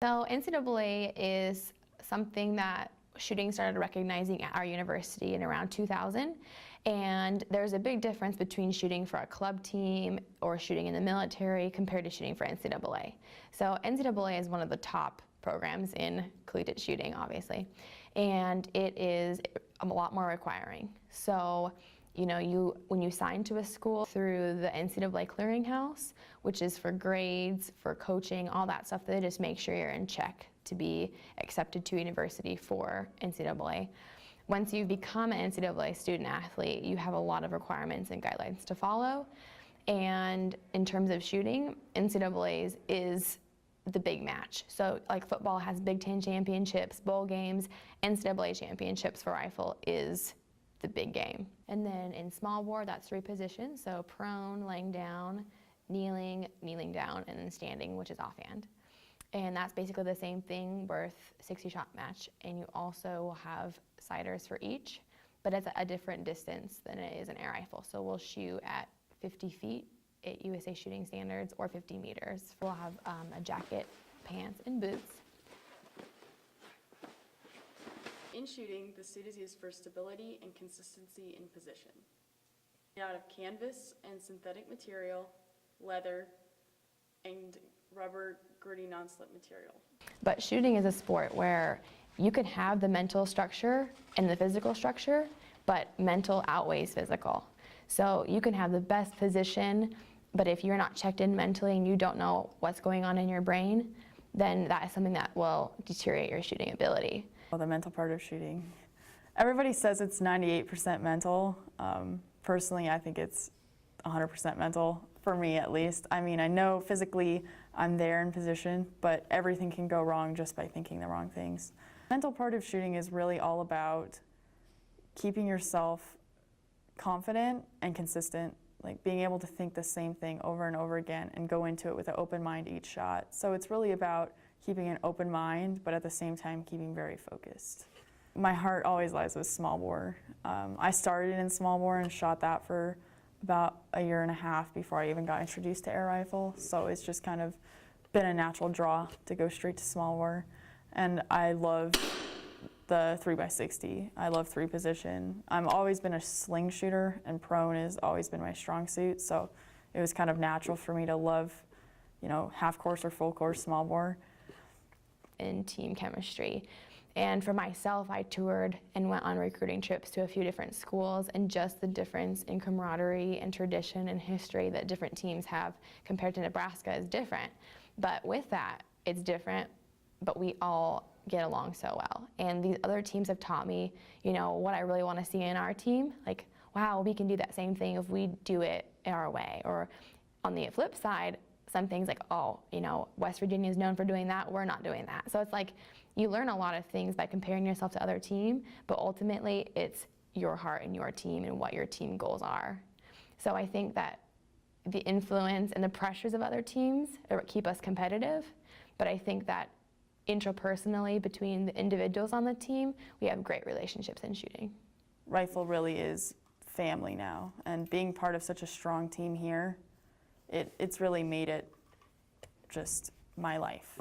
So NCAA is something that shooting started recognizing at our university in around 2000, and there's a big difference between shooting for a club team or shooting in the military compared to shooting for NCAA. So NCAA is one of the top programs in collegiate shooting, obviously, and it is a lot more requiring. So when you sign to a school through the NCAA clearinghouse, which is for grades, for coaching, all that stuff, they just make sure you're in check to be accepted to university for NCAA. Once you become an NCAA student athlete, you have a lot of requirements and guidelines to follow. And in terms of shooting, NCAA's is the big match. So like football has Big Ten championships, bowl games, NCAA championships for rifle is the big game. And then in small bore, that's 3 positions, so prone, laying down, kneeling, kneeling down, and then standing, which is offhand. And that's basically the same thing, worth 60-shot match, and you also will have sighters for each, but it's a different distance than it is an air rifle. So we'll shoot at 50 feet at USA shooting standards, or 50 meters. We'll have a jacket, pants, and boots. In shooting, the suit is used for stability and consistency in position. Made out of canvas and synthetic material, leather, and rubber gritty non-slip material. But shooting is a sport where you can have the mental structure and the physical structure, but mental outweighs physical. So you can have the best position, but if you're not checked in mentally and you don't know what's going on in your brain, then that is something that will deteriorate your shooting ability. Well, the mental part of shooting. Everybody says it's 98% mental. Personally, I think it's 100% mental, for me at least. I mean, I know physically I'm there in position, but everything can go wrong just by thinking the wrong things. The mental part of shooting is really all about keeping yourself confident and consistent, like being able to think the same thing over and over again and go into it with an open mind each shot. So it's really about keeping an open mind, but at the same time keeping very focused. My heart always lies with small bore. I started in small bore and shot that for about a year and a half before I even got introduced to air rifle. So it's just kind of been a natural draw to go straight to small bore. And I love the 3x60. I love 3 position. I've always been a sling shooter, and prone has always been my strong suit. So it was kind of natural for me to love, half course or full course small bore. In team chemistry. And for myself, I toured and went on recruiting trips to a few different schools, and just the difference in camaraderie and tradition and history that different teams have compared to Nebraska is different. But with that, it's different, but we all get along so well. And these other teams have taught me, what I really want to see in our team. Like, wow, we can do that same thing if we do it our way. Or on the flip side, some things like, West Virginia is known for doing that, we're not doing that. So it's like you learn a lot of things by comparing yourself to other team, but ultimately it's your heart and your team and what your team goals are. So I think that the influence and the pressures of other teams keep us competitive, but I think that intrapersonally between the individuals on the team, we have great relationships in shooting. Rifle really is family now, and being part of such a strong team here, it's really made it just my life.